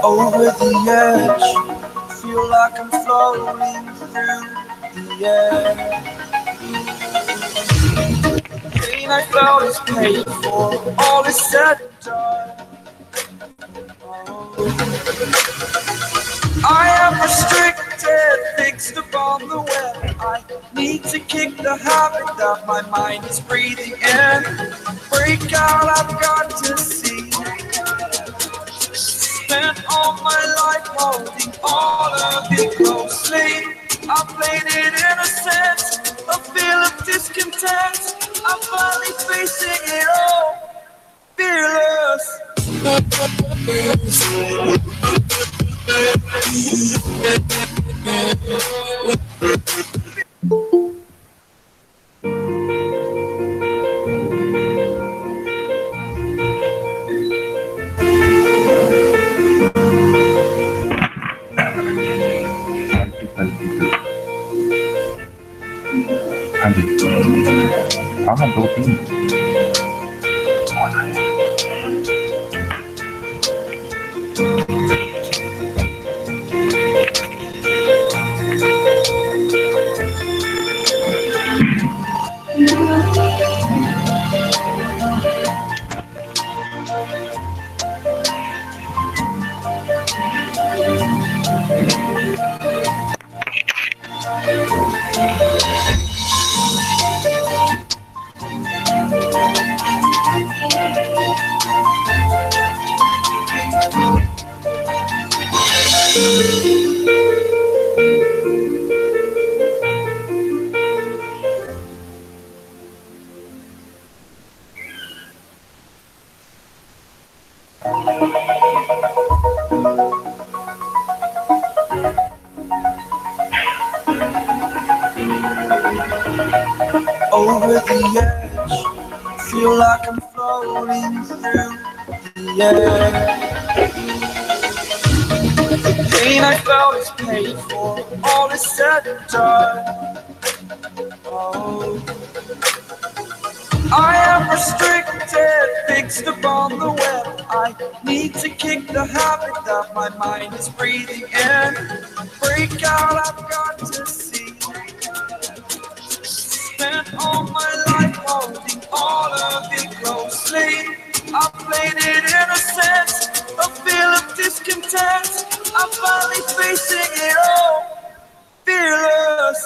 Over the edge, feel like I'm floating through the air. Pain I felt is paid for, all is said and done. I am restricted, fixed upon the web. I need to kick the habit that my mind is breathing in. Break out, I've got to see. Spent all my life holding all of it closely. I played it innocent, a feel of discontent. I'm finally facing it all, fearless. हाँ जी, हाँ हाँ 2-3 Over the edge, feel like I'm floating through the air. The pain I felt is paid for, all is said and done. Oh, I am restricted, fixed upon the web. I need to kick the habit that my mind is breathing in. Break out, I've got to see. Spent all my life holding all of it closely. I played it innocent, a feel of discontent. I'm finally facing it all, fearless.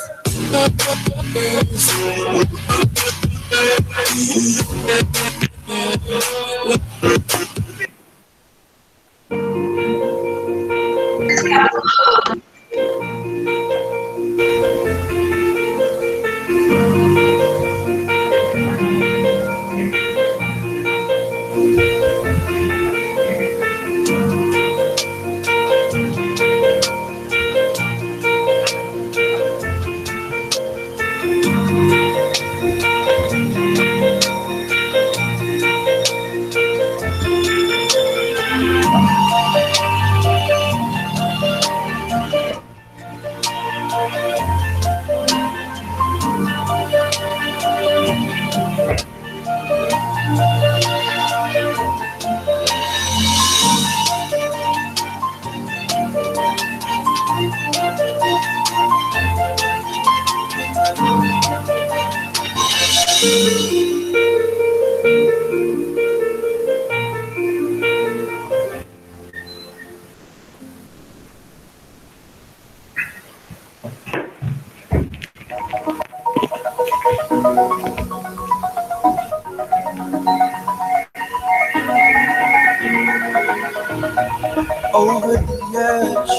Over the edge,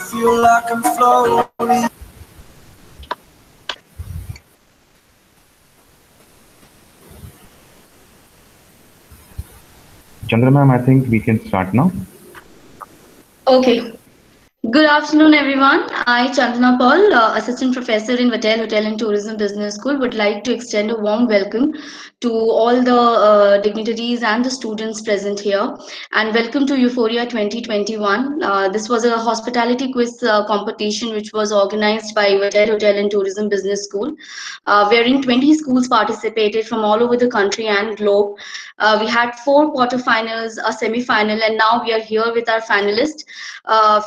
feel like I'm floating. Chandra ma'am, I think we can start now. Okay. Good afternoon, everyone. I, Chandana Paul, Assistant Professor in Vatel Hotel and Tourism Business School, would like to extend a warm welcome to all the dignitaries and the students present here. And welcome to Euphoria 2021. This was a hospitality quiz competition which was organized by Vatel Hotel and Tourism Business School, wherein 20 schools participated from all over the country and globe. We had 4 quarterfinals, a semi-final, and now we are here with our finalists.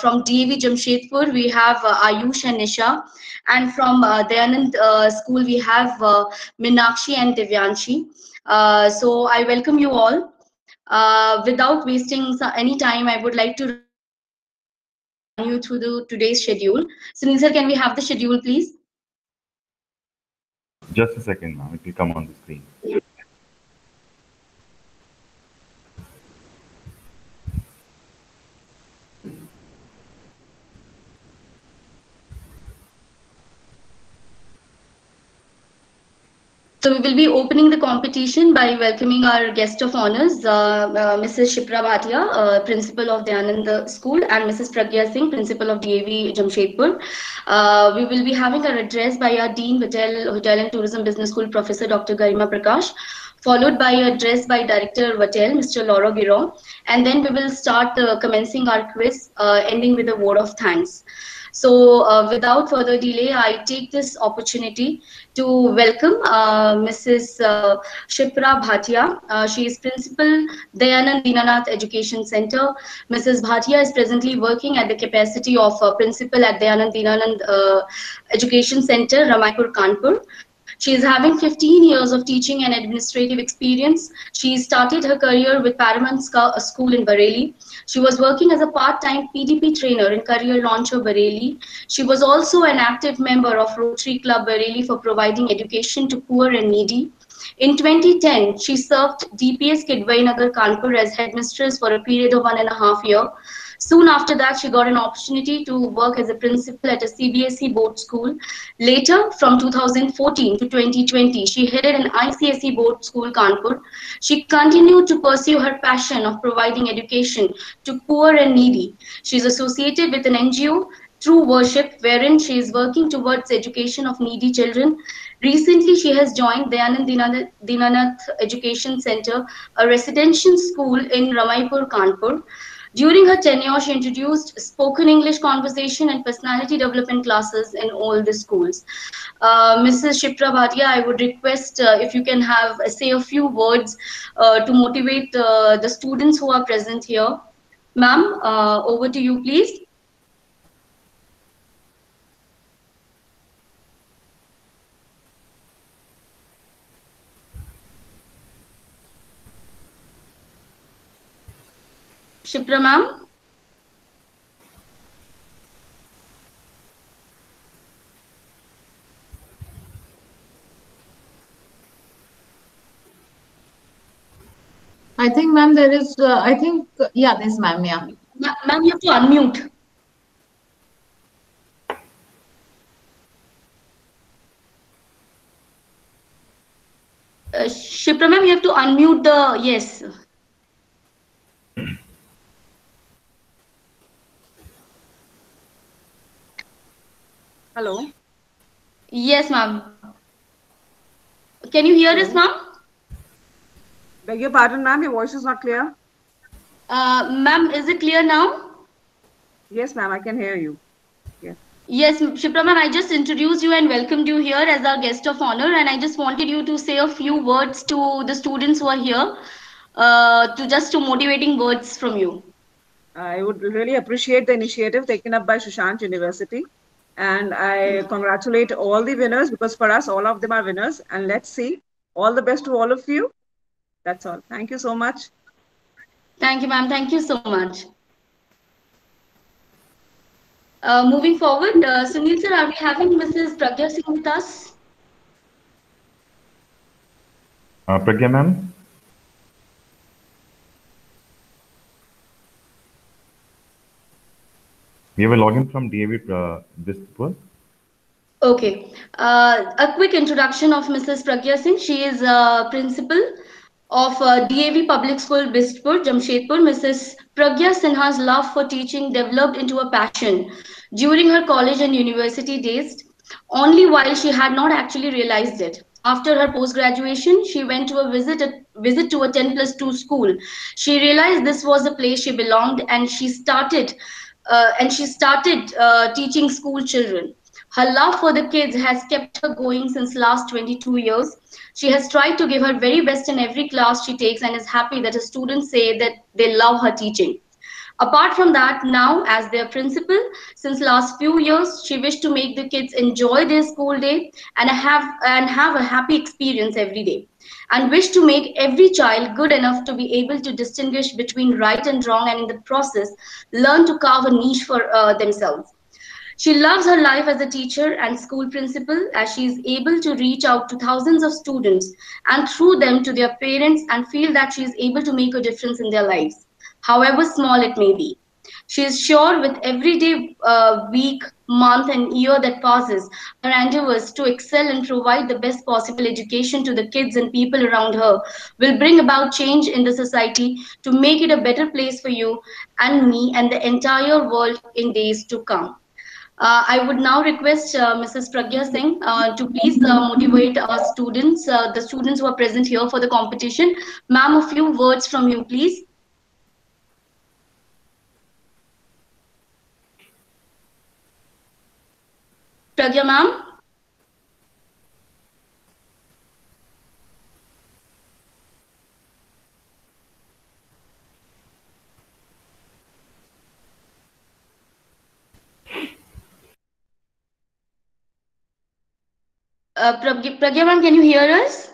From DAV Jamshedpur, we have Ayush and Nisha. And from Dayanand School, we have Minakshi and Divyanshi. So I welcome you all. Without wasting any time, I would like to run you through today's schedule. Sunil sir, can we have the schedule, please? Just a second, ma'am. It will come on the screen. So we will be opening the competition by welcoming our guest of honors, Mrs. Shipra Bhatia, Principal of Dayanand School, and Mrs. Pragya Singh, Principal of DAV Jamshedpur. We will be having our address by our Dean, Hotel and Tourism Business School, Professor Dr. Garima Prakash, followed by an address by Director Vatel, Mr. Laura Giron, and then we will start commencing our quiz, ending with a word of thanks. So without further delay, I take this opportunity to welcome Mrs. Shipra Bhatia. She is Principal, Dayanand Dinanath Education Center. Mrs. Bhatia is presently working at the capacity of Principal at Dayanand Dinanath Education Center, Ramaipur, Kanpur. She is having 15 years of teaching and administrative experience. She started her career with Paramount School in Bareilly. She was working as a part-time PDP trainer in Career Launcher Bareilly. She was also an active member of Rotary Club Bareilly for providing education to poor and needy. In 2010, she served DPS Kidwai Nagar Kanpur as headmistress for a period of 1.5 years. Soon after that, she got an opportunity to work as a principal at a CBSE board school. Later, from 2014 to 2020, she headed an ICSE board school, Kanpur. She continued to pursue her passion of providing education to poor and needy. She is associated with an NGO, True Worship, wherein she is working towards education of needy children. Recently, she has joined Dayanand Dinanath Education Center, a residential school in Ramaipur, Kanpur. During her tenure, she introduced spoken English conversation and personality development classes in all the schools. Mrs. Shipra Bhatia, I would request if you can say a few words to motivate the students who are present here. Ma'am, over to you, please. Shipra ma'am. I think, ma'am, there is, yeah, there's ma'am, yeah. Ma'am, you have to unmute. Shipra ma'am, you have to unmute the, yes. Hello. Yes, ma'am. Can you hear us, ma'am? Beg your pardon, ma'am. Your voice is not clear. Ma'am, is it clear now? Yes, ma'am. I can hear you. Yes. Yes, Shipra ma'am, I just introduced you and welcomed you here as our guest of honor, and I just wanted you to say a few words to the students who are here, to motivating words from you. I would really appreciate the initiative taken up by Sushant University. And I congratulate all the winners, because for us, all of them are winners. And let's see. All the best to all of you. That's all. Thank you so much. Thank you, ma'am. Thank you so much. Moving forward, Sunil sir, are we having Mrs. Pragya Singh with us? Pragya ma'am? We have a login from DAV Bistpur. Okay. A quick introduction of Mrs. Pragya Singh. She is a principal of DAV Public School, Bistpur, Jamshedpur, Mrs. Pragya Sinha's love for teaching developed into a passion during her college and university days, only while she had not actually realized it. After her post-graduation, she went to a visit to a 10+2 school. She realized this was a place she belonged, and she started teaching school children. Her love for the kids has kept her going since last 22 years. She has tried to give her very best in every class she takes and is happy that her students say that they love her teaching. Apart from that, now as their principal, since last few years, she wished to make the kids enjoy their school day and have a happy experience every day, and wish to make every child good enough to be able to distinguish between right and wrong, and in the process, learn to carve a niche for themselves. She loves her life as a teacher and school principal, as she is able to reach out to thousands of students and through them to their parents, and feel that she is able to make a difference in their lives, however small it may be. She is sure with every day, week, month, and year that passes, her endeavors to excel and provide the best possible education to the kids and people around her will bring about change in the society to make it a better place for you and me and the entire world in days to come. I would now request Mrs. Pragya Singh to please motivate our students, the students who are present here for the competition. Ma'am, a few words from you, please. Pragya, ma'am. Pragya ma'am, can you hear us?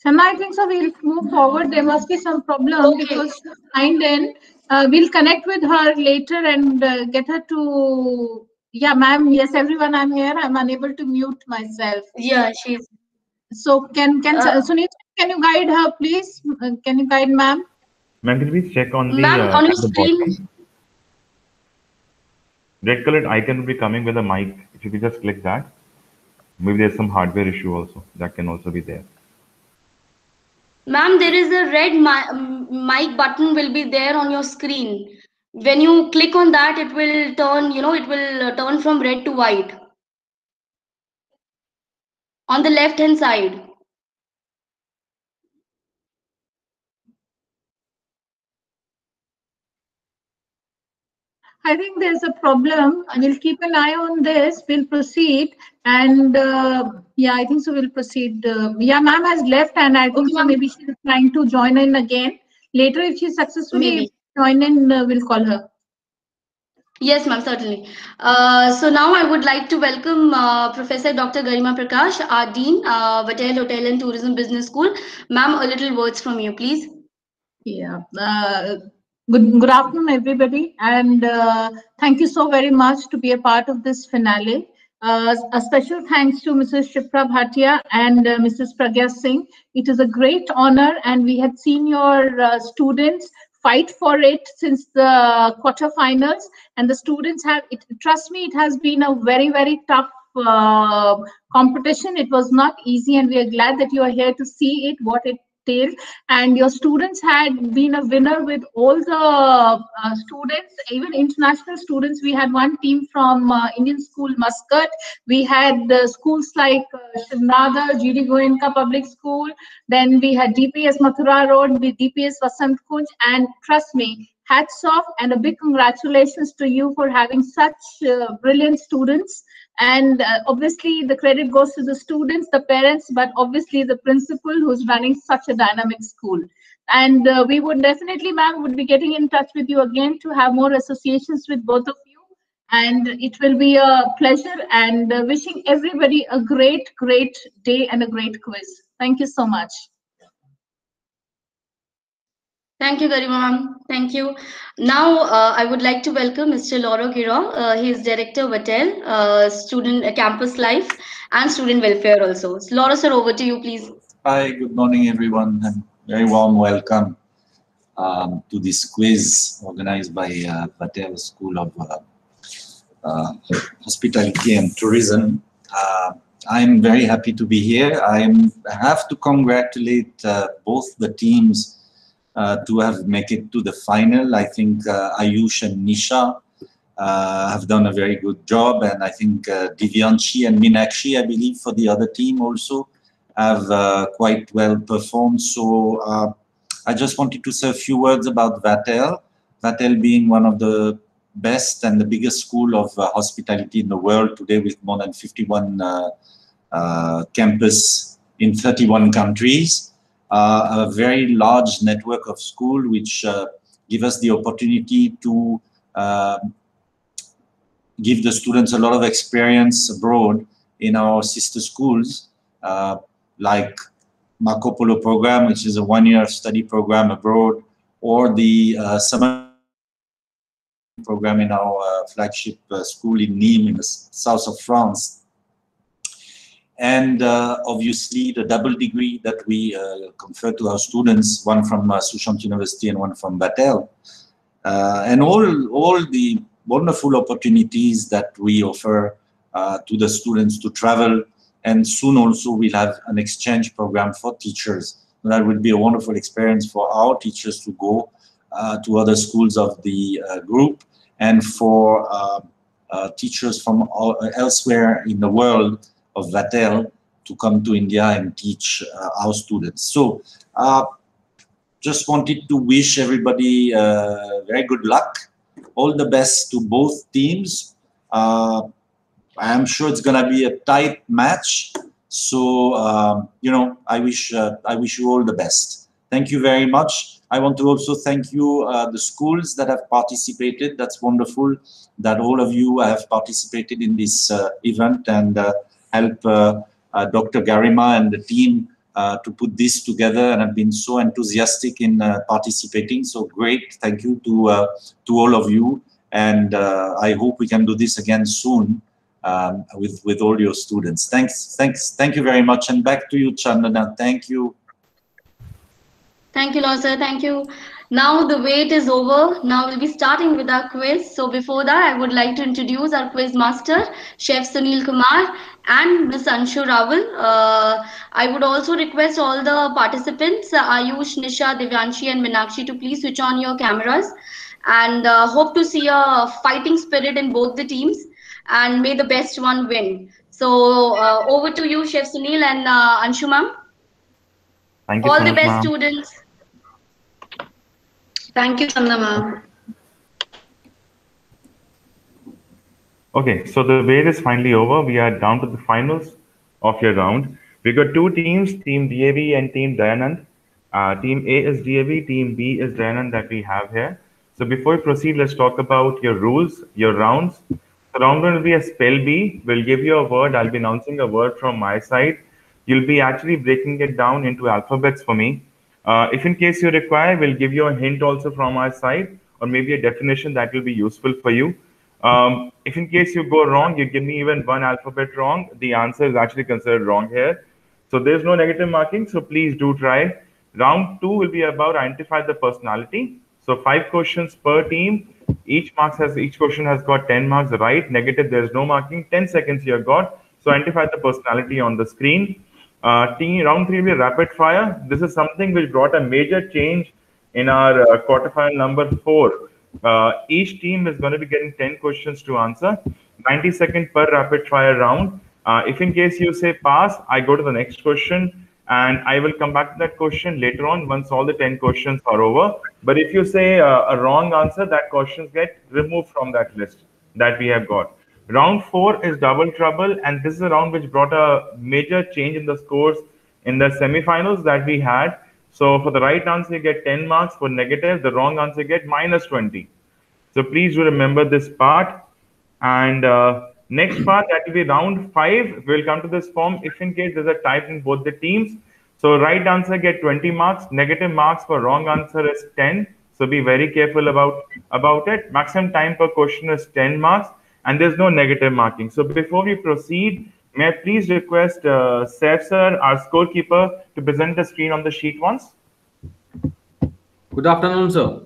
Shanna, I think so. We'll move forward. There must be some problem Okay. because she signed in. We'll connect with her later and get her to. Yeah, ma'am. Yes, everyone. I'm here. I'm unable to mute myself. Yeah, she's. So can Sunita, can you guide her, please? Can you guide ma'am? Ma'am, can you please check on the Ma'am, on your at the screen. bottom? Red colored icon will be coming with a mic. If you could just click that. Maybe there's some hardware issue also. That can also be there. Ma'am, there is a red mic button will be there on your screen. When you click on that, it will turn, it will turn from red to white. On the left hand side. I think there's a problem. We'll keep an eye on this. We'll proceed. And yeah, I think so. We'll proceed. Yeah, ma'am has left, and I think so. Maybe she's trying to join in again. Later, if she successfully join in, we'll call her. Yes, ma'am, certainly. So now I would like to welcome Professor Dr. Garima Prakash, our Dean, Vatel Hotel and Tourism Business School. Ma'am, a little words from you, please. Yeah. Good afternoon, everybody, and thank you so very much to be a part of this finale. A special thanks to Mrs. Shipra Bhatia and Mrs. Pragya Singh. It is a great honor, and we had seen your students fight for it since the quarterfinals, and the students have it. Trust me, it has been a very, very tough competition. It was not easy, and we are glad that you are here to see it, what it entailed. And your students had been a winner with all the students, even international students. We had one team from Indian School Muscat. We had schools like Shivnada, GD Goenka Public School. Then we had DPS Mathura Road, with DPS Vasant Kunj. And trust me, hats off and a big congratulations to you for having such brilliant students. And obviously the credit goes to the students, the parents, but obviously the principal who's running such a dynamic school. And we would definitely, ma'am, would be getting in touch with you again to have more associations with both of you. And it will be a pleasure, and wishing everybody a great, great day and a great quiz. Thank you so much. Thank you, Garima ma'am. Thank you. Now, I would like to welcome Mr. Lauro Gira. He is Director Vatel, Student Campus Life and Student Welfare also. Lauro, sir, over to you, please. Hi, good morning, everyone, and very warm welcome. to this quiz organized by Vatel School of Hospitality and Tourism. I'm very happy to be here. I have to congratulate both the teams to have made it to the final. I think Ayush and Nisha have done a very good job, and I think Divyanshi and Meenakshi, I believe, for the other team also have quite well performed. So I just wanted to say a few words about Vatel. Vatel being one of the best and the biggest school of hospitality in the world today, with more than 51 campus in 31 countries. A very large network of school which give us the opportunity to give the students a lot of experience abroad in our sister schools, like Marco Polo program, which is a one-year study program abroad, or the summer program in our flagship school in Nîmes in the south of France. And obviously the double degree that we confer to our students, one from Sushant University and one from Vatel, and all the wonderful opportunities that we offer to the students to travel. And soon also we'll have an exchange program for teachers. That will be a wonderful experience for our teachers to go to other schools of the group, and for teachers from elsewhere in the world of Vatel to come to India and teach our students. So just wanted to wish everybody very good luck. All the best to both teams. I'm sure it's going to be a tight match. So, you know, I wish you all the best. Thank you very much. I want to also thank you, the schools that have participated. That's wonderful that all of you have participated in this event and help Dr. Garima and the team to put this together, and have been so enthusiastic in participating. So great. Thank you to all of you. And I hope we can do this again soon with all your students. Thank you very much. And back to you, Chandana. Thank you. Thank you, Lord, sir. Thank you. Now the wait is over. Now we'll be starting with our quiz. So before that, I would like to introduce our quiz master, Chef Sunil Kumar and Ms. Anshu Rawal. I would also request all the participants, Ayush, Nisha, Divyanshi and Meenakshi, to please switch on your cameras, and hope to see a fighting spirit in both the teams, and may the best one win. So over to you, Chef Sunil and Anshu ma'am. Thank you All so the much, best, ma'am. students. Thank you, Chandana ma'am. Okay, so the wait is finally over. We are down to the finals of your round. We got two teams, Team DAV and Team Dayanand. Team A is DAV, Team B is Dayanand that we have here. So before we proceed, let's talk about your rules, your rounds. The round one will be a spell bee. We'll give you a word. I'll be announcing a word from my side. You'll be actually breaking it down into alphabets for me. If in case you require, we'll give you a hint also from our side, or maybe a definition that will be useful for you. If in case you go wrong, you give me even one alphabet wrong, the answer is actually considered wrong here. So there's no negative marking, so please do try. Round two will be about identify the personality. So 5 questions per team. Each question has got 10 marks, right, negative, there's no marking. 10 seconds you have got. So identify the personality on the screen. Round 3 will be rapid fire. This is something which brought a major change in our quarterfinal number 4. Each team is going to be getting 10 questions to answer. 90 seconds per rapid fire round. If in case you say pass, I go to the next question, and I will come back to that question later on once all the 10 questions are over. But if you say a wrong answer, that questions get removed from that list that we have got. Round 4 is double trouble, and this is a round which brought a major change in the scores in the semifinals that we had. So for the right answer, you get 10 marks. For negative, the wrong answer, you get -20. So please do remember this part. And next part, that will be round 5. We'll come to this form if in case there's a tie in both the teams. So right answer get 20 marks. Negative marks for wrong answer is 10. So be very careful about it. Maximum time per question is 10 marks. And there's no negative marking. So before we proceed, may I please request Saif sir, our scorekeeper, to present the screen on the sheet once? Good afternoon, sir.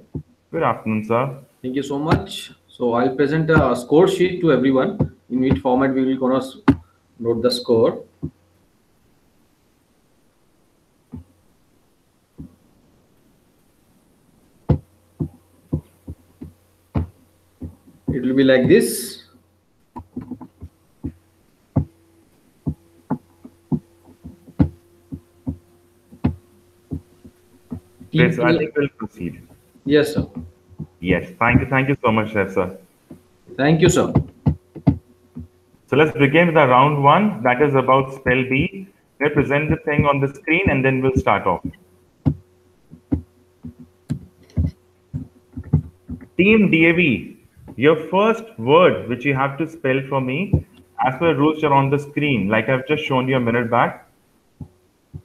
Good afternoon, sir. Thank you so much. So I'll present a score sheet to everyone. In which format we will gonna note the score. It will be like this. Yes, I think we'll proceed. Yes, sir. Yes, thank you so much, sir. Thank you, sir. So let's begin with the round one, that is about spell bee. We'll present the thing on the screen and then we'll start off. Team DAV, your first word which you have to spell for me, as per rules are on the screen, like I've just shown you a minute back.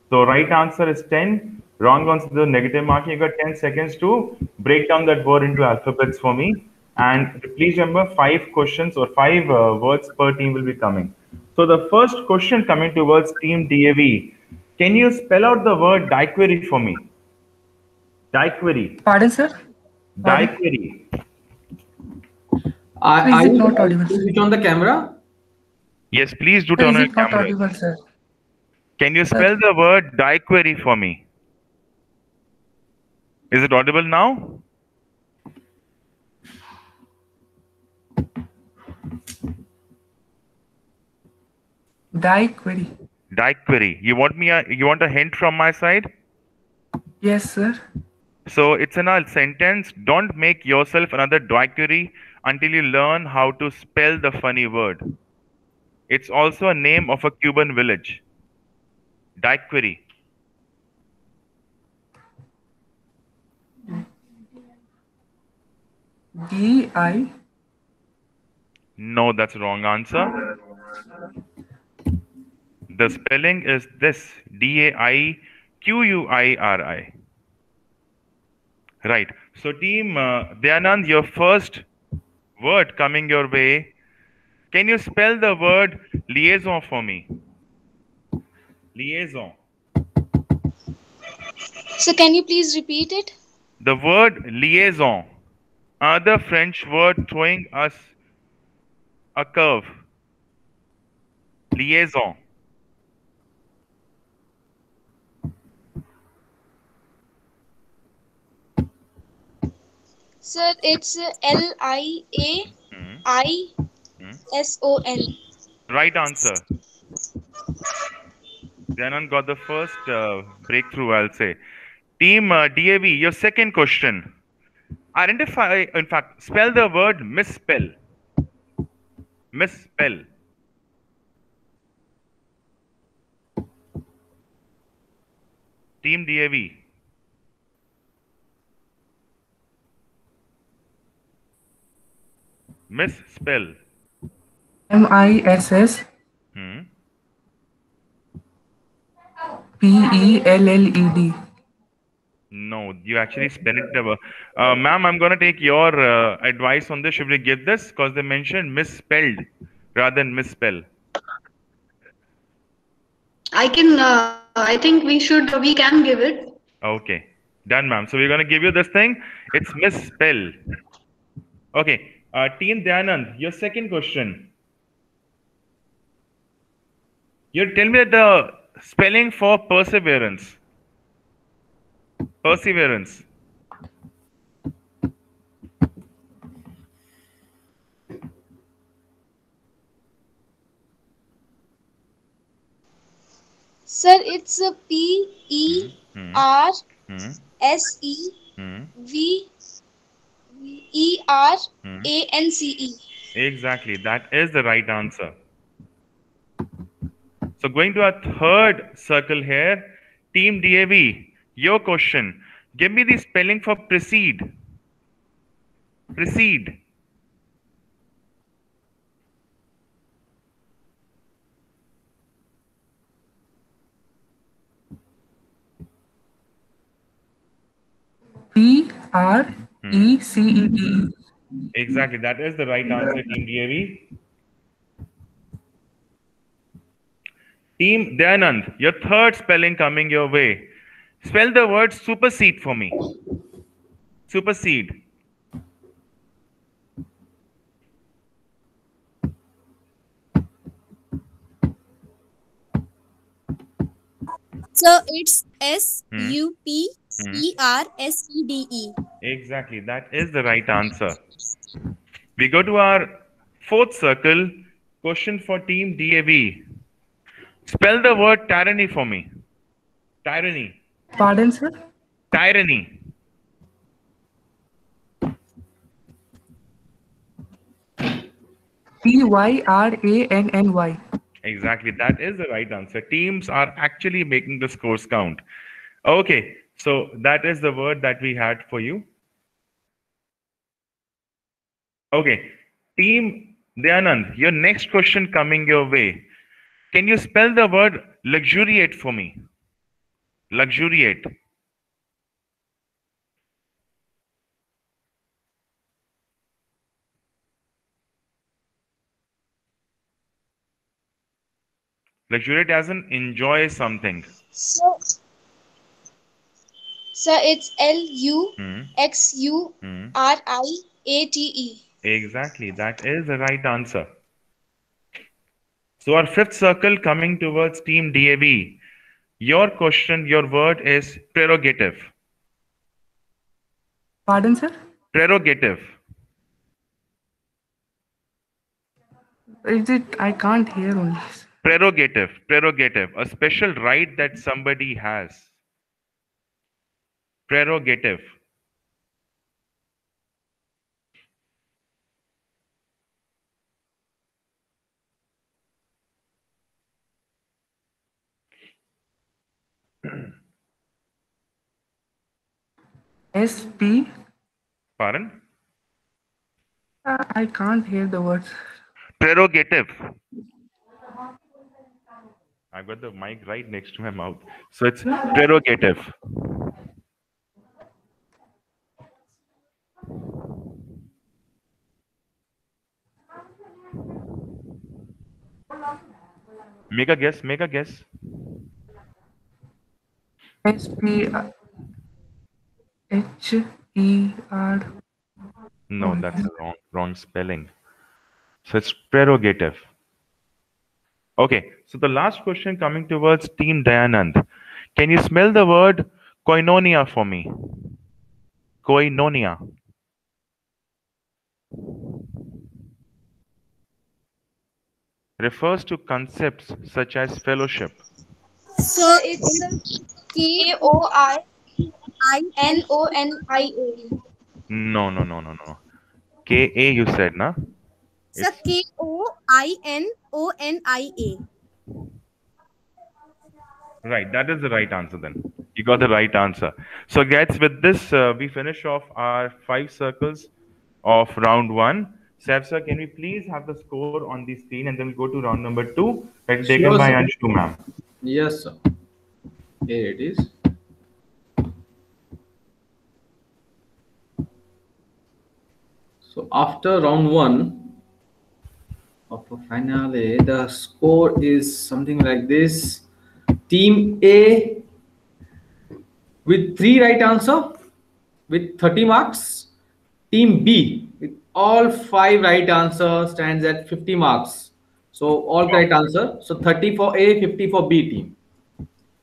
So right answer is 10, wrong answer is the negative marking. You got 10 seconds to break down that word into alphabets for me. And please remember 5 questions or 5 words per team will be coming. So the first question coming towards Team DAV, can you spell out the word daiquiri for me? Daiquiri. Pardon, sir? Daiquiri. Is it not audible? Switch on the camera. Yes, please do Sir, turn is on it your not camera. audible, sir? Can you spell the word daiquiri for me? Is it audible now? Daiquiri. Daiquiri. You want a hint from my side? Yes, sir. So it's in a sentence. Don't make yourself another daiquiri until you learn how to spell the funny word. It's also a name of a Cuban village. Daiquiri. D-I. No, that's the wrong answer. The spelling is this, Daiquiri. Right. So team Dayanand, your first word coming your way. Can you spell the word liaison for me? Liaison. So can you please repeat it? The word liaison. Another French word throwing us a curve. Liaison. Sir, it's Liaison. Right answer. Dayanand got the first breakthrough, I'll say. Team DAV, your second question. Identify, in fact, spell the word misspell. Misspell. Team DAV. Misspell. M-I-S-S. P-E-L-L-E-D. No, you actually spell it never. Ma'am, I'm going to take your advice on this. Should we give this? Because they mentioned misspelled rather than misspell. I think we can give it. Okay. Done, ma'am. So we're going to give you this thing. It's misspell. Okay. Team Dayanand, your second question. You tell me the spelling for perseverance. Perseverance. Sir, it's P-E-R-S-E-V-E-R-A-N-C-E. Exactly. That is the right answer. So going to our third circle here. Team DAV, your question. Give me the spelling for precede. Precede. P-R-E-C-E-D. Exactly. That is the right answer, Team DAV. Team Dayanand, your third spelling coming your way. Spell the word supersede for me. Supersede. So it's SUPERSEDE. Exactly, that is the right answer. We go to our fourth circle. Question for Team DAV. Spell the word tyranny for me. Tyranny. Pardon, sir? Tyranny. Tyrannny. Exactly, that is the right answer. Teams are actually making the scores count. Okay, so that is the word that we had for you. Okay, Team Dayanand, your next question coming your way. Can you spell the word luxuriate for me? Luxuriate. Luxuriate as in enjoy something. So it's LUXURIATE. Exactly, that is the right answer. So our fifth circle coming towards Team DAV. Your question, your word is prerogative. Pardon, sir? Prerogative. Is it? I can't hear only. Prerogative. Prerogative. A special right that somebody has. Prerogative. SP? Pardon? I can't hear the words. Prerogative. I've got the mic right next to my mouth. So it's prerogative. Make a guess. Make a guess. SPHER. No, that's the wrong spelling. So it's prerogative. Okay, so the last question coming towards Team Dayanand. Can you smell the word koinonia for me? Koinonia. Refers to concepts such as fellowship. So it's KOINONIA. No. K-A you said, na? So KOINONIA. Right, that is the right answer then. You got the right answer. So guys, with this, we finish off our 5 circles of round 1. Saif sir, can we please have the score on the screen and then we go to round number 2, taken Sure, by sir. Anshu ma'am. Yes, sir. Here it is. So after round 1 of a finale, the score is something like this. Team A with 3 right answer with 30 marks. Team B with all 5 right answer stands at 50 marks. So all correct answer. So 30 for A, 50 for B team.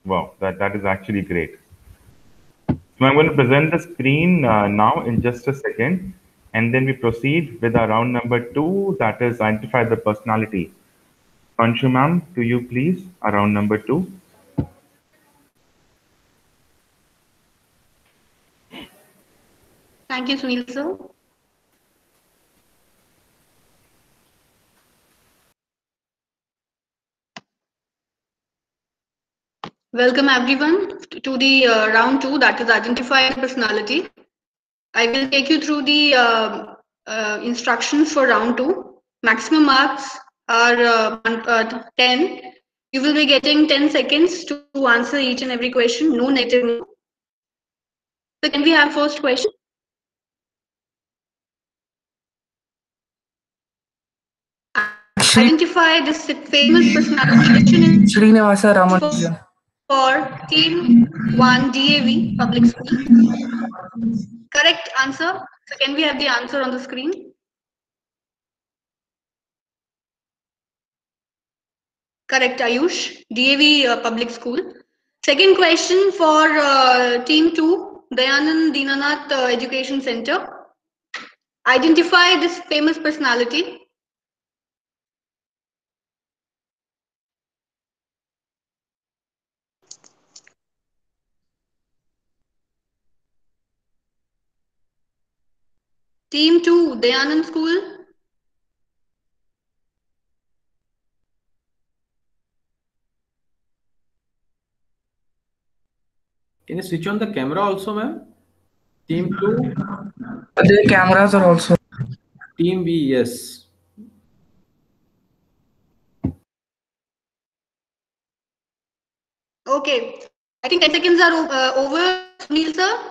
Wow, that is actually great. So I'm going to present the screen now in just a second, and then we proceed with our round number 2, that is identify the personality. Anshu ma'am, to you please, our round number 2. Thank you, Sunil sir. Welcome everyone to the round 2, that is identify the personality. I will take you through the instructions for round 2. Maximum marks are 10. You will be getting 10 seconds to answer each and every question. No negative. So can we have first question? Identify this famous personality. Srinivasa Ramanujan. For Team 1 DAV Public School. Correct answer. So can we have the answer on the screen? Correct, Ayush. DAV Public School. Second question for Team 2, Dayanand Dinanath Education Center. Identify this famous personality. Team 2, Dayanand School. Can you switch on the camera also, ma'am? Team 2, The cameras are also. Team B, yes. Okay. I think 10 seconds are over, Sunil sir.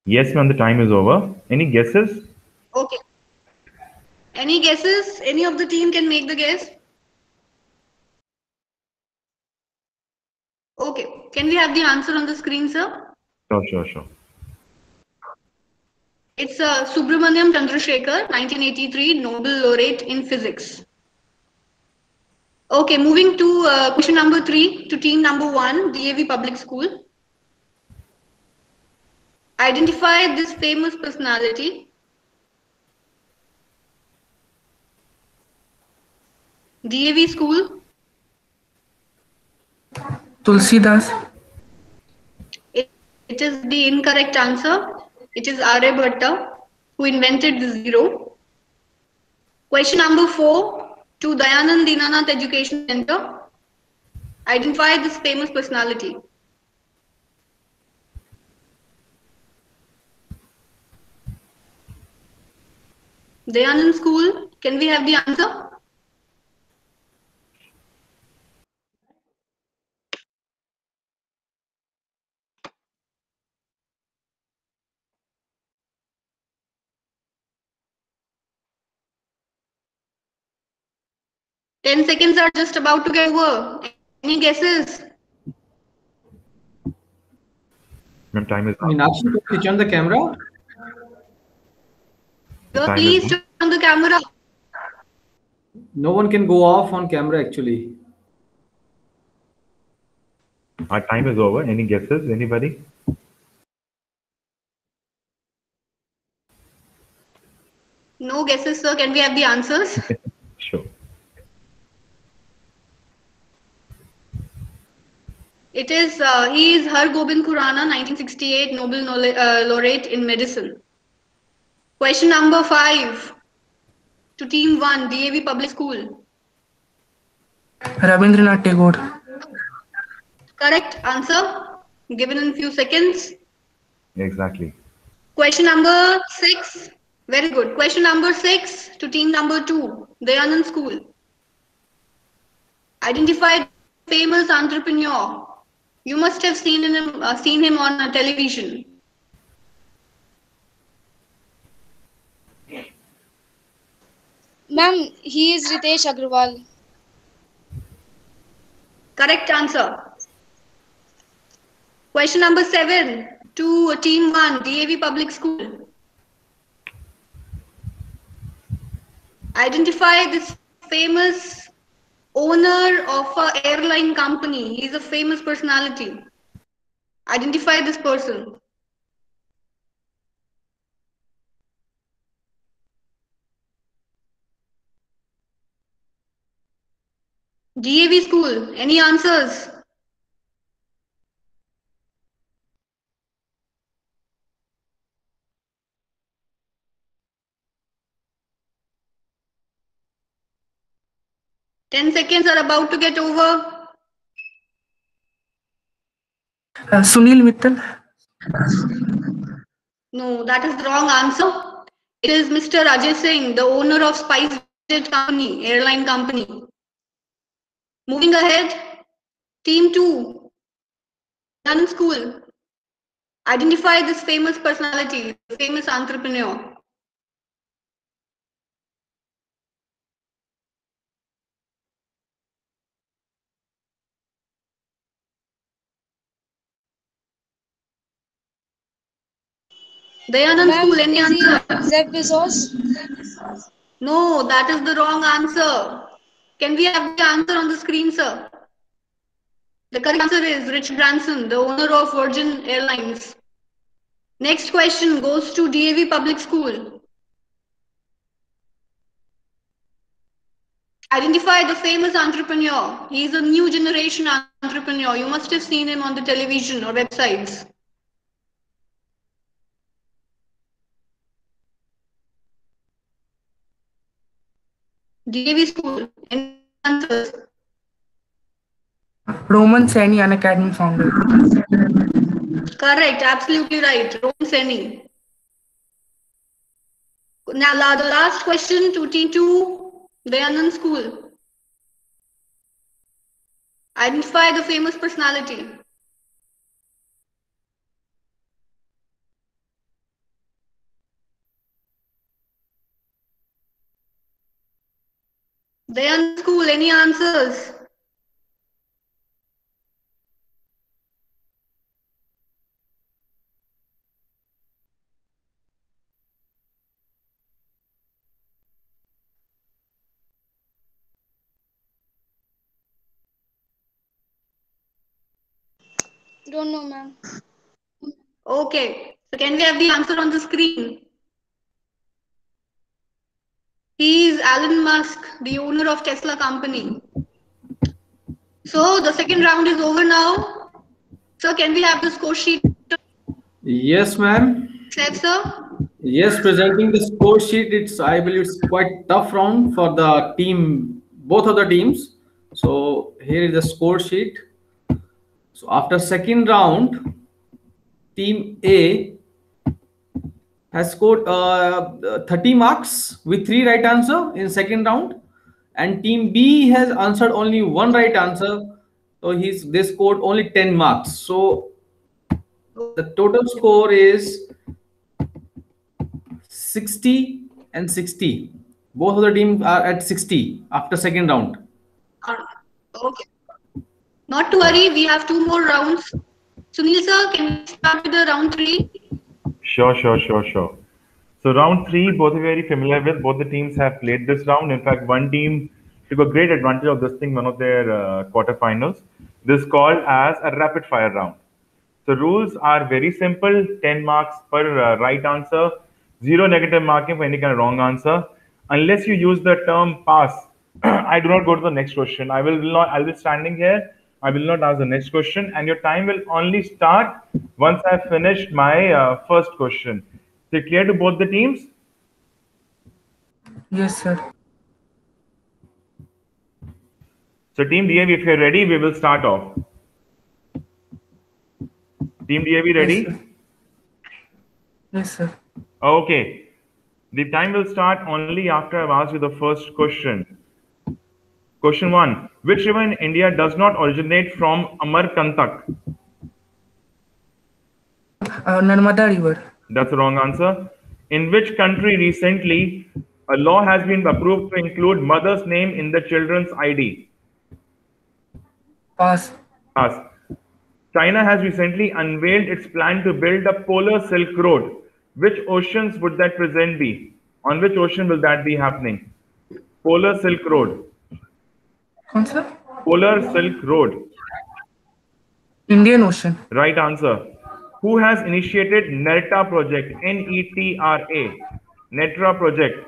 Yes, ma'am, the time is over. Any guesses? Okay. Any guesses? Any of the team can make the guess? Okay. Can we have the answer on the screen, sir? Sure. It's Subramaniam Chandrasekhar, 1983, Nobel laureate in physics. Okay, moving to question number 3 to team number 1, DAV Public School. Identify this famous personality. DAV School. Tulsidas. It is the incorrect answer. It is Aryabhatta who invented the zero. Question number 4 to Dayanand Dinanath Education Center. Identify this famous personality. Dayanand School, can we have the answer? Ten seconds are just about to get over. Any guesses? Ma'am, time is up. Meenakshi, can you switch on the camera? Sir, time please is turn on the camera. No one can go off on camera actually. Our time is over. Any guesses? Anybody? No guesses, sir. Can we have the answers? Sure. It is, he is Har Gobind Khurana, 1968, Nobel laureate in medicine. Question number 5 to team 1, DAV Public School. Rabindranath Tagore. Correct answer, given in few seconds. Exactly. Question number 6. Very good. Question number 6 to team number 2, Dayanand School. Identify famous entrepreneur. You must have seen him on television. Ma'am, he is Ritesh Agrawal. Correct answer. Question number 7 to team 1, DAV Public School. Identify this famous owner of an airline company. He is a famous personality. Identify this person. DAV School, any answers? Ten seconds are about to get over. Sunil Mittal. No, that is the wrong answer. It is Mr. Ajay Singh, the owner of SpiceJet company, airline company. Moving ahead, team 2, Dayanand School. Identify this famous personality, famous entrepreneur. Dayanand Ma'am, School, any is answer? he Jeff Bezos? No, that is the wrong answer. Can we have the answer on the screen, sir? The correct answer is Richard Branson, the owner of Virgin Airlines. Next question goes to DAV Public School. Identify the famous entrepreneur. He is a new generation entrepreneur. You must have seen him on the television or websites. DAV School, any answers? Roman Saini, an academy founder. Correct, absolutely right. Roman Saini. Now, the last question to T2, Dayanand School. Identify the famous personality. Dayanand School, any answers? Don't know, ma'am. Okay, so can we have the answer on the screen? He is Elon Musk, the owner of Tesla company. So the second round is over now. So can we have the score sheet? Yes, ma'am. Sir? Yes, presenting the score sheet, I believe it's quite tough round for the team, both of the teams. So here is the score sheet. So after second round, team A has scored 30 marks with 3 right answer in second round, and team B has answered only 1 right answer. So they scored only 10 marks. So the total score is 60 and 60. Both of the teams are at 60 after second round. Okay. Not to worry, we have 2 more rounds. Sunil sir, can we start with the round 3? Sure. So round 3, both are very familiar with. Both the teams have played this round. In fact, one team took a great advantage of this thing, one of their quarterfinals. This is called as a rapid fire round. The rules are very simple: 10 marks per right answer, 0 negative marking for any kind of wrong answer. Unless you use the term pass, I do not go to the next question. I'll be standing here. I will not ask the next question, and your time will only start once I've finished my first question. Is it clear to both the teams? Yes, sir. So Team DAV, if you're ready, we will start off. Team DAV ready? Yes, sir. Okay. The time will start only after I've asked you the first question. Question 1. Which river in India does not originate from Amarkantak? Narmada River. That's the wrong answer. In which country recently a law has been approved to include mother's name in the children's ID? Pass. Pass. China has recently unveiled its plan to build a polar Silk Road. Which oceans would that present be? On which ocean will that be happening? Polar Silk Road. Answer? Polar Silk Road. Indian Ocean. Right answer. Who has initiated NETRA project? N-E-T-R-A. NETRA project.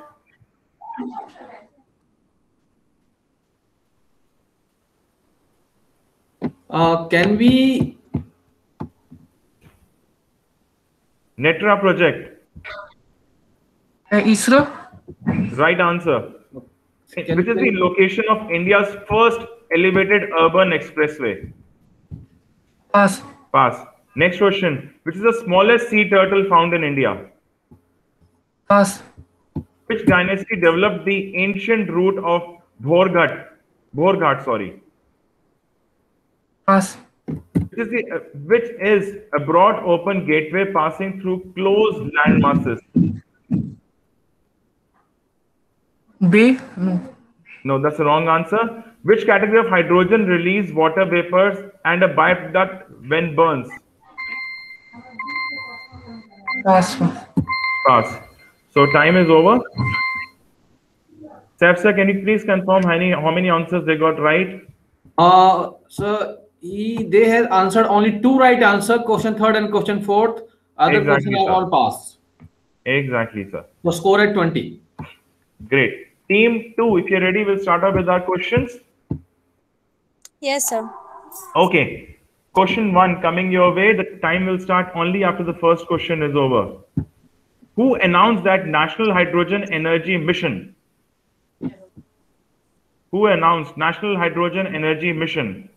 Can we? NETRA project. ISRO. Right answer. Which is the location of India's first elevated urban expressway? Pass. Pass. Next question. Which is the smallest sea turtle found in India? Pass. Which dynasty developed the ancient route of Bhorghat, sorry. Pass. Which is a broad open gateway passing through closed land masses? Bay. No. No, that's the wrong answer. Which category of hydrogen release water vapors and a byproduct when burns? Pass. Pass. So time is over. Saif sir, can you please confirm how many answers they got right? So they have answered only 2 right answer, question 3rd and question 4th. Other Exactly, questions are sir. all passed. Exactly, sir. So score at 20. Great. Team 2, if you're ready, we'll start off with our questions. Yes, sir. Okay. Question 1 coming your way. The time will start only after the first question is over. Who announced that National Hydrogen Energy Mission? Who announced National Hydrogen Energy Mission?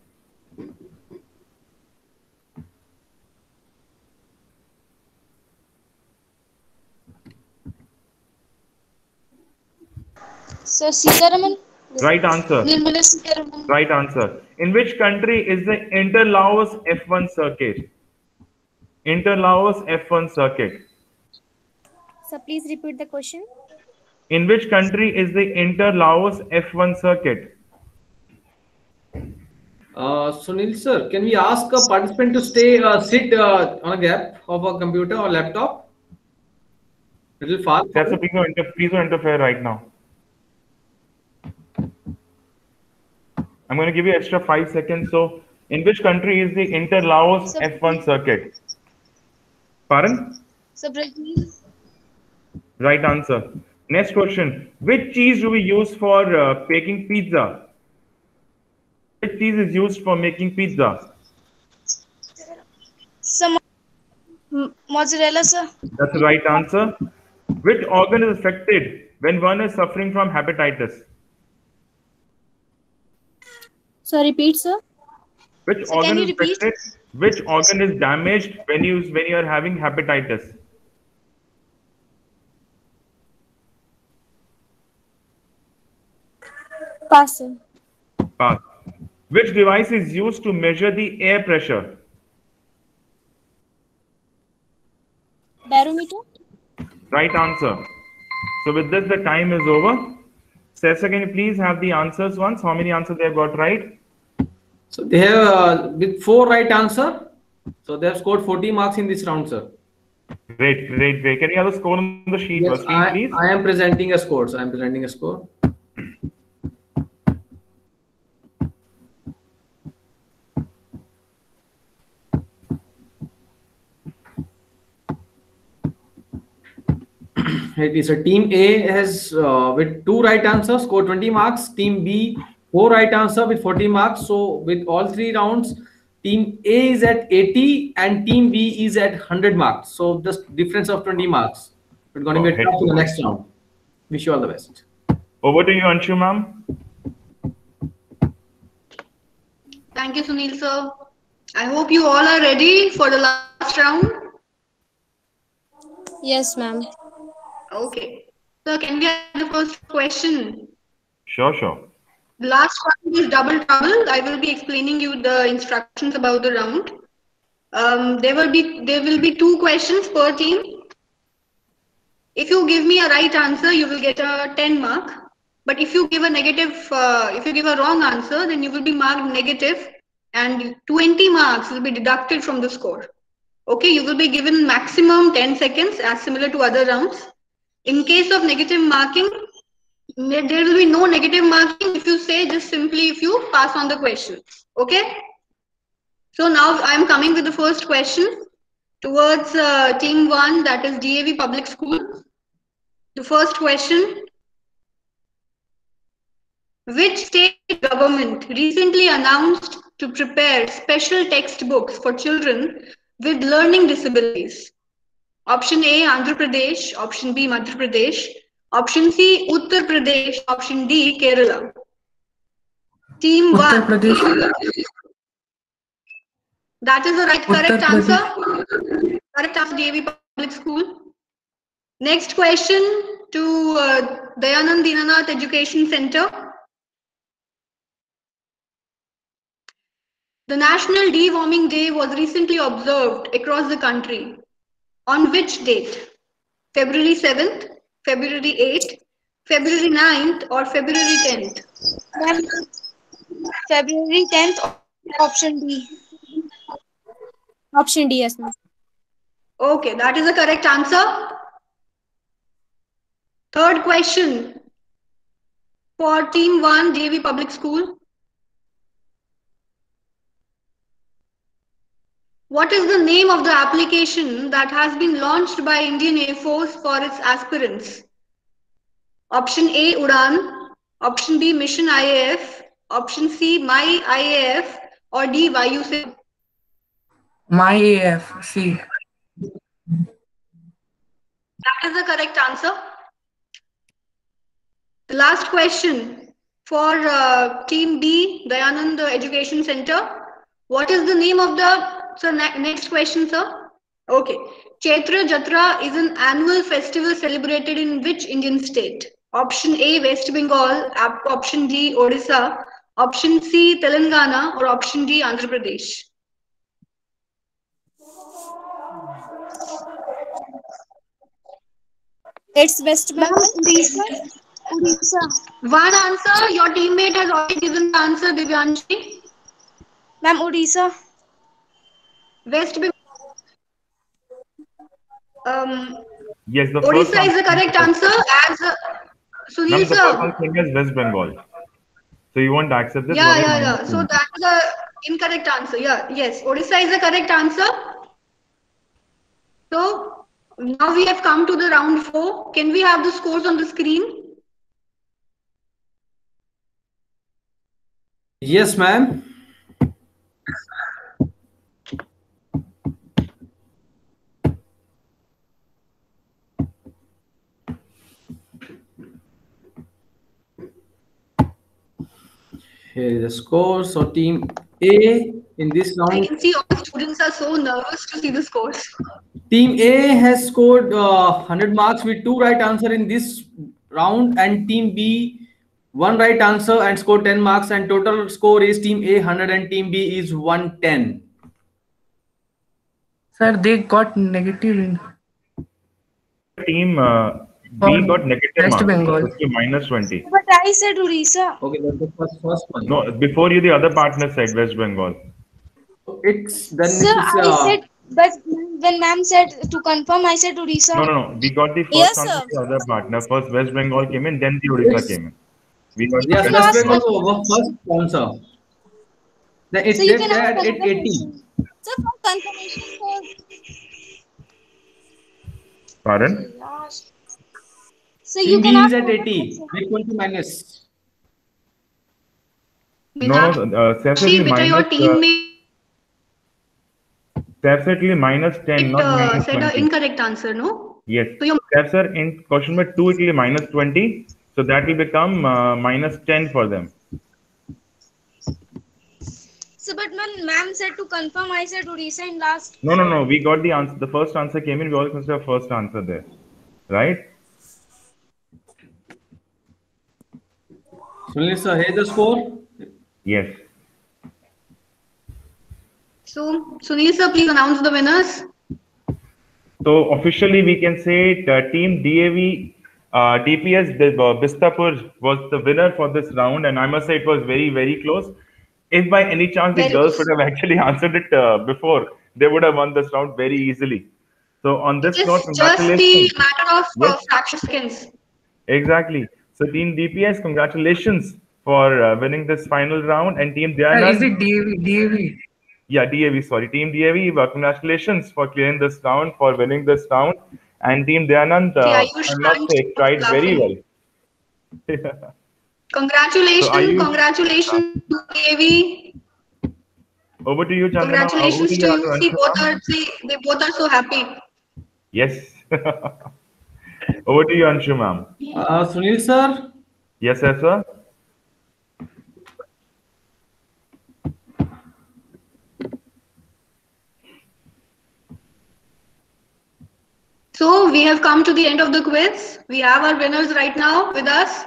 So, Sitaraman? Right answer. Nirmala Sitaraman. Right answer. In which country is the Inter-Laos F1 circuit? Inter-Laos F1 circuit. So, please repeat the question. In which country is the Inter-Laos F1 circuit? Sunil sir, can we ask a participant to sit on a gap of a computer or laptop? Little far. That's a please don't interfere right now. I'm going to give you extra 5 seconds. So, in which country is the Inter-Laos F1 circuit? Pardon? So, Brazil. Right answer. Next question. Which cheese do we use for baking pizza? Which cheese is used for making pizza? So, mozzarella, sir. That's the right answer. Which organ is affected when one is suffering from hepatitis? So, repeat, sir. Which So, organ can you is repeat? affected? Which organ is damaged when you are having hepatitis? Pass, sir. Pass. Which device is used to measure the air pressure? Barometer. Right answer. So with this, the time is over. Sessa, can you please have the answers once? How many answers they have got right? So they have with 4 right answer. So they have scored 40 marks in this round, sir. Great. Can you have the score on the sheet, Yes, please? I am presenting a score. So I am presenting a score. It is a team A has with 2 right answers scored 20 marks. Team B 4 right answer with 40 marks. So with all 3 rounds, team A is at 80 and team B is at 100 marks. So just difference of 20 marks. It's going to be tough in the next round. Wish you all the best. Over to you, Anshu ma'am. Thank you, Sunil sir. I hope you all are ready for the last round. Yes, ma'am. Okay. So can we have the first question? Sure. The last round is double trouble. I will be explaining you the instructions about the round. There will be 2 questions per team. If you give me a right answer, you will get a 10 mark. But if you give a wrong answer, then you will be marked negative, and 20 marks will be deducted from the score. Okay, you will be given maximum 10 seconds as similar to other rounds. In case of negative marking, there will be no negative marking if you say just simply if you pass on the question. Okay. So now I am coming with the first question towards team 1, that is DAV Public School. The first question: which state government recently announced to prepare special textbooks for children with learning disabilities? Option A, Andhra Pradesh. Option B, Madhya Pradesh. Option C, Uttar Pradesh. Option D, Kerala. Team Uttar 1. Pradesh. That is the correct Uttar answer. Correct answer, DAV Public School. Next question to Dayanand Dinanath Education Center. The National Deworming Day was recently observed across the country. On which date? February 7th, February 8th, February 9th, or February 10th? February 10th, option D. Option D, yes, ma'am. Okay, that is the correct answer. Third question for Team 1, DAV Public School. What is the name of the application that has been launched by Indian Air Force for its aspirants? Option A, Udan. Option B, Mission IAF. Option C, My IAF. Or D, Vayu. My AF. C. That is the correct answer. The last question for Team B, Dayanand Education Center. What is the name of the... So next question, sir. Okay. Chaitra Jatra is an annual festival celebrated in which Indian state? Option A, West Bengal. Option D, Odisha. Option C, Telangana. Or option D, Andhra Pradesh. It's West Bengal. Odisha. One answer. Your teammate has already given the answer, Divyanshi. Ma'am, Odisha. West Bengal. Yes, the first Odisha is the correct answer. As Sunil the first sir. one is West Bengal. So you won't accept this? Yeah. So that is the incorrect answer. Yeah, yes. Odisha is the correct answer. So now we have come to the round 4. Can we have the scores on the screen? Yes, ma'am. Here is the score. So Team A in this I round. can see all the students are so nervous to see the scores. Team A has scored 100 marks with 2 right answers in this round, and Team B 1 right answer and scored 10 marks, and total score is Team A 100 and Team B is 110. Sir, they got negative in Team B got negative West marks, Bengal. so minus 20. But I said Odisha. Okay, that's the first one. No, before you, the other partner said West Bengal. It's then Sir, I said, but when ma'am said to confirm, I said Odisha. No. We got the first Yes, answer sir. to the other partner. First West Bengal came in, then the Odisha came in. We got yes, the West Bengal was first answer. Then it's So you there can at have 80. Sir, for confirmation for... Pardon? So you Team can B have is at 80 with 20 minus. No, separately Beta, your minus, teammate separately minus 10, not minus said an 20. incorrect answer, no? Yes. So your Sir, in question number 2, it will be minus 20. So that will become minus 10 for them. So, but when ma'am said to confirm, I said Odisha in last. No. We got the answer. The first answer came in. We all consider first answer there. Right? Sunil sir, here's the score. Yes. So, Sunil sir, please announce the winners. So officially we can say Team DAV DPS Bistapur was the winner for this round, and I must say it was very, very close. If by any chance the girls would have actually answered it before, they would have won this round very easily. So on this note, It's just the congratulations. matter of Yes. fraction seconds. Exactly. So Team DPS, congratulations for winning this final round, and Team Is Dayanand. it DAV? Yeah, DAV, sorry. Team DAV, congratulations for clearing this round, for winning this round. And Team Dayanand, Yeah, I must say, tried very well. Congratulations, So are you- congratulations to DAV. Over to you, Chandana. Congratulations to you. See, Anshu, they both are so happy. yes. Over to you, Anshu, ma'am. Sunil sir. Yes, sir. So we have come to the end of the quiz. We have our winners right now with us.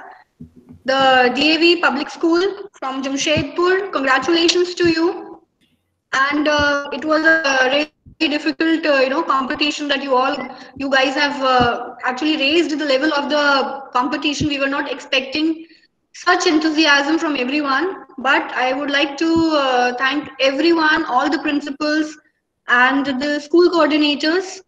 The DAV Public School from Jamshedpur. Congratulations to you. And it was a really difficult, competition that you guys have actually raised the level of the competition. We were not expecting such enthusiasm from everyone. But I would like to thank everyone, all the principals and the school coordinators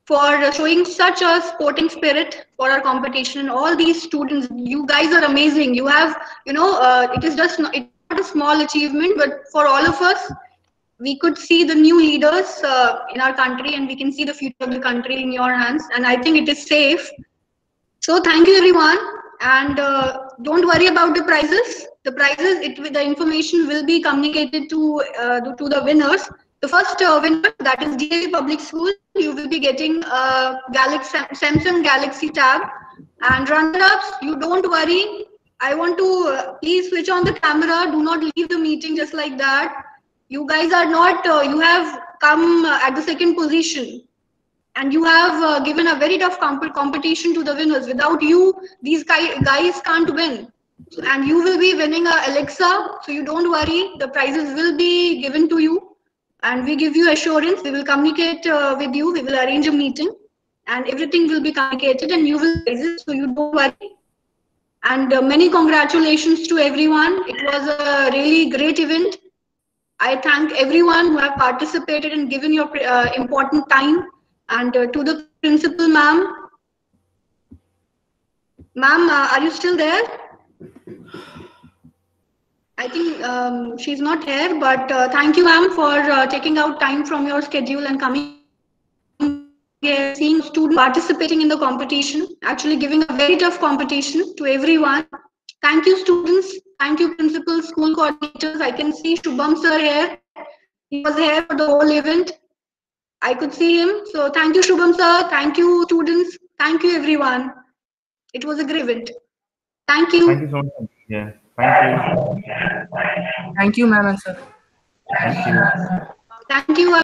for showing such a sporting spirit for our competition. All these students, you guys are amazing. You have, it is just it's not a small achievement, but for all of us, we could see the new leaders in our country, and we can see the future of the country in your hands. And I think it is safe. So thank you, everyone. And don't worry about the prizes. The prizes, the information will be communicated to the winners. The first winner, that is DAV Public School, you will be getting a Samsung Galaxy Tab. And runner-ups, you don't worry. I want to please switch on the camera. Do not leave the meeting just like that. You guys are not, you have come at the second position. And you have given a very tough competition to the winners. Without you, these guys can't win. And you will be winning a Alexa. So you don't worry. The prizes will be given to you. And we give you assurance. We will communicate with you. We will arrange a meeting. And everything will be communicated. And you will prizes. So you don't worry. And many congratulations to everyone. It was a really great event. I thank everyone who have participated and given your important time. And to the principal, ma'am. Ma'am, are you still there? I think she's not here, but thank you, ma'am, for taking out time from your schedule and coming here, seeing students participating in the competition, actually giving a very tough competition to everyone. Thank you, students. Thank you, principal, school coordinators. I can see Shubham sir here. He was here for the whole event. I could see him. So thank you, Shubham sir. Thank you, students. Thank you, everyone. It was a great event. Thank you. Thank you so much. Yeah. Thank you. Thank you, ma'am and sir. Thank you. Thank you.